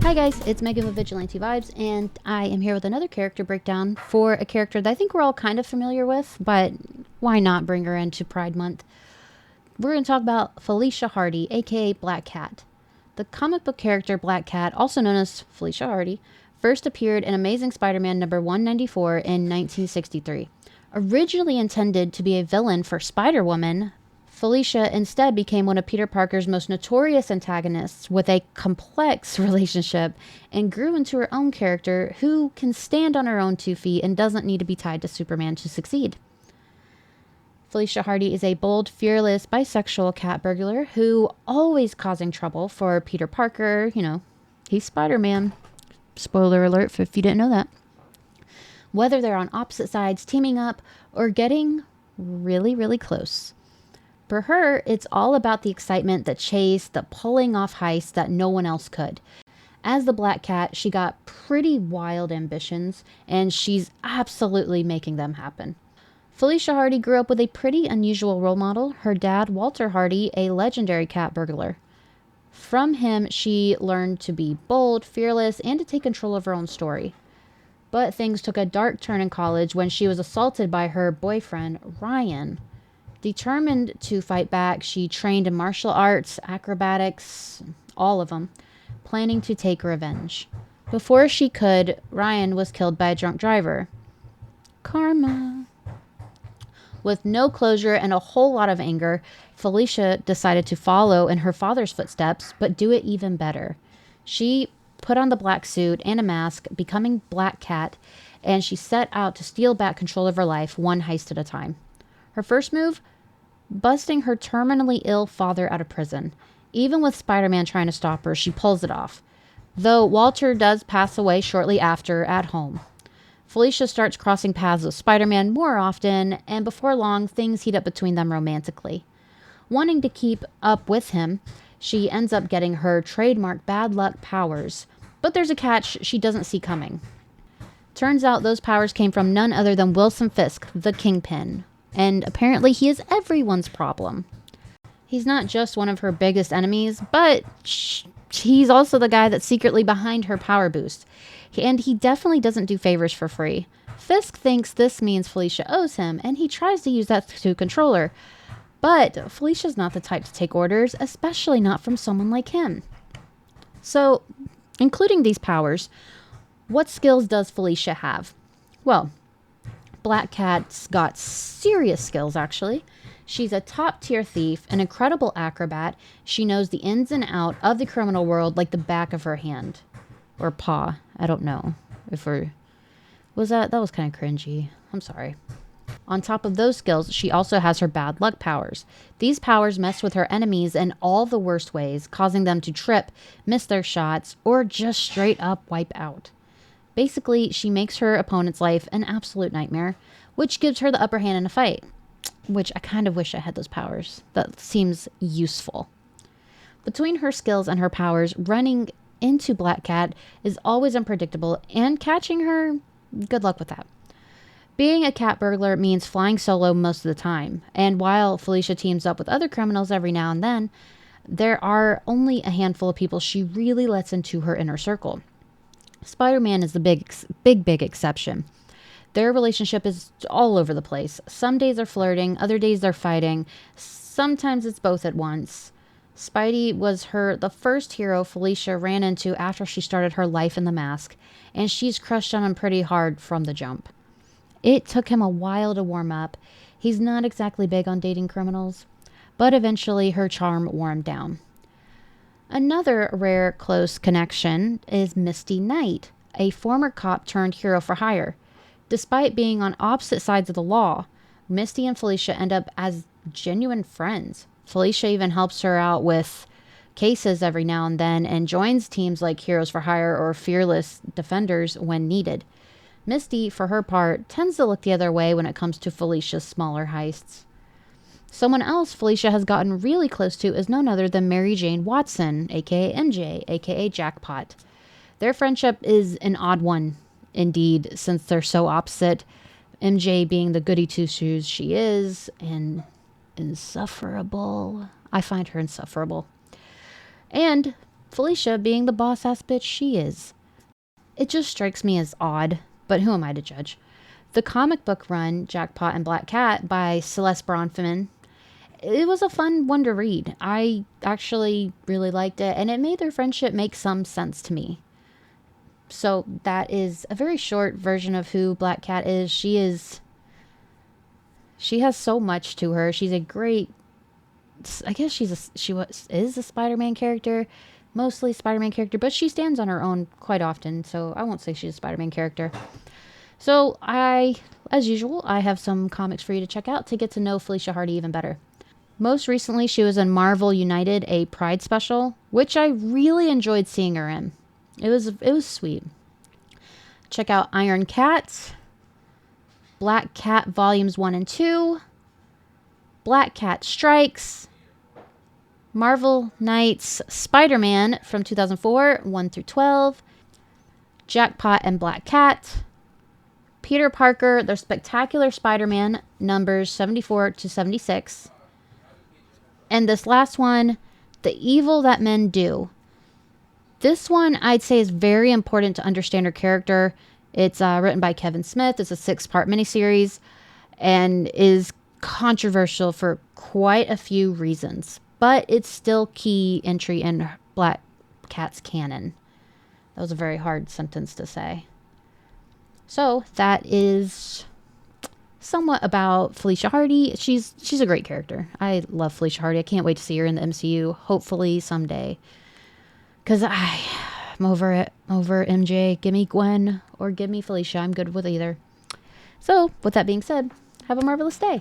Hi guys, it's Megan with Vigilante Vibes, and I am here with another character breakdown for a character that I think we're all kind of familiar with, but why not bring her into Pride Month? We're going to talk about Felicia Hardy, aka Black Cat. The comic book character Black Cat, also known as Felicia Hardy, first appeared in Amazing Spider-Man number 194 in 1963. Originally intended to be a villain for Spider-Woman, Felicia instead became one of Peter Parker's most notorious antagonists with a complex relationship and grew into her own character who can stand on her own 2 feet and doesn't need to be tied to Superman to succeed. Felicia Hardy is a bold, fearless, bisexual cat burglar who always causing trouble for Peter Parker. You know, he's Spider-Man. Spoiler alert if you didn't know that. Whether they're on opposite sides, teaming up, or getting really, really close. For her, it's all about the excitement, the chase, the pulling off heists that no one else could. As the Black Cat, she got pretty wild ambitions, and she's absolutely making them happen. Felicia Hardy grew up with a pretty unusual role model, her dad, Walter Hardy, a legendary cat burglar. From him, she learned to be bold, fearless, and to take control of her own story. But things took a dark turn in college when she was assaulted by her boyfriend, Ryan. Determined to fight back, she trained in martial arts, acrobatics, all of them, planning to take revenge. Before she could, Ryan was killed by a drunk driver. Karma. With no closure and a whole lot of anger, Felicia decided to follow in her father's footsteps, but do it even better. She put on the black suit and a mask, becoming Black Cat, and she set out to steal back control of her life, one heist at a time. Her first move? Busting her terminally ill father out of prison. Even with Spider-Man trying to stop her, she pulls it off. Though Walter does pass away shortly after at home. Felicia starts crossing paths with Spider-Man more often, and before long, things heat up between them romantically. Wanting to keep up with him, she ends up getting her trademark bad luck powers. But there's a catch she doesn't see coming. Turns out those powers came from none other than Wilson Fisk, the Kingpin. And apparently he is everyone's problem. He's not just one of her biggest enemies, but he's also the guy that's secretly behind her power boost. And he definitely doesn't do favors for free. Fisk thinks this means Felicia owes him, and he tries to use that to control her. But Felicia's not the type to take orders, especially not from someone like him. So, including these powers, what skills does Felicia have? Well, Black Cat's got serious skills, actually. She's a top-tier thief, an incredible acrobat. She knows the ins and out of the criminal world like the back of her hand. Or paw. I don't know. That was kind of cringy. I'm sorry. On top of those skills, she also has her bad luck powers. These powers mess with her enemies in all the worst ways, causing them to trip, miss their shots, or just straight up wipe out. Basically, she makes her opponent's life an absolute nightmare, which gives her the upper hand in a fight. Which I kind of wish I had those powers. That seems useful. Between her skills and her powers, running into Black Cat is always unpredictable, and catching her, good luck with that. Being a cat burglar means flying solo most of the time, and while Felicia teams up with other criminals every now and then, there are only a handful of people she really lets into her inner circle. Spider-Man is the big exception. Their relationship is all over the place. Some days they're flirting, other days they're fighting. Sometimes it's both at once. Spidey was the first hero Felicia ran into after she started her life in the mask, and she's crushed on him pretty hard from the jump. It took him a while to warm up. He's not exactly big on dating criminals, but eventually her charm wore him down. Another rare close connection is Misty Knight, a former cop turned hero for hire. Despite being on opposite sides of the law, Misty and Felicia end up as genuine friends. Felicia even helps her out with cases every now and then and joins teams like Heroes for Hire or Fearless Defenders when needed. Misty, for her part, tends to look the other way when it comes to Felicia's smaller heists. Someone else Felicia has gotten really close to is none other than Mary Jane Watson, aka MJ, aka Jackpot. Their friendship is an odd one, indeed, since they're so opposite. MJ being the goody two-shoes she is, and insufferable. I find her insufferable. And Felicia being the boss ass bitch she is. It just strikes me as odd, but who am I to judge? The comic book run, Jackpot and Black Cat by Celeste Bronfman, it was a fun one to read. I actually really liked it, and it made their friendship make some sense to me. So that is a very short version of who Black Cat is. She has so much to her. She's a great, I guess she is a Spider-Man character, mostly Spider-Man character, but she stands on her own quite often, so I won't say she's a Spider-Man character. So as usual, I have some comics for you to check out to get to know Felicia Hardy even better. Most recently, she was in Marvel United, a Pride special, which I really enjoyed seeing her in. It was sweet. Check out Iron Cat, Black Cat Volumes 1 and 2, Black Cat Strikes, Marvel Knights Spider-Man from 2004, 1 through 12, Jackpot and Black Cat, Peter Parker, The Spectacular Spider-Man, numbers 74 to 76, and this last one, The Evil That Men Do. This one I'd say is very important to understand her character. It's written by Kevin Smith. It's a 6-part miniseries and is controversial for quite a few reasons. But it's still key entry in Black Cat's canon. That was a very hard sentence to say. So that is somewhat about Felicia Hardy. She's a great character. I love Felicia Hardy. I can't wait to see her in the MCU, hopefully someday. Because I'm over it. Over MJ. Give me Gwen or give me Felicia. I'm good with either. So, with that being said, have a marvelous day.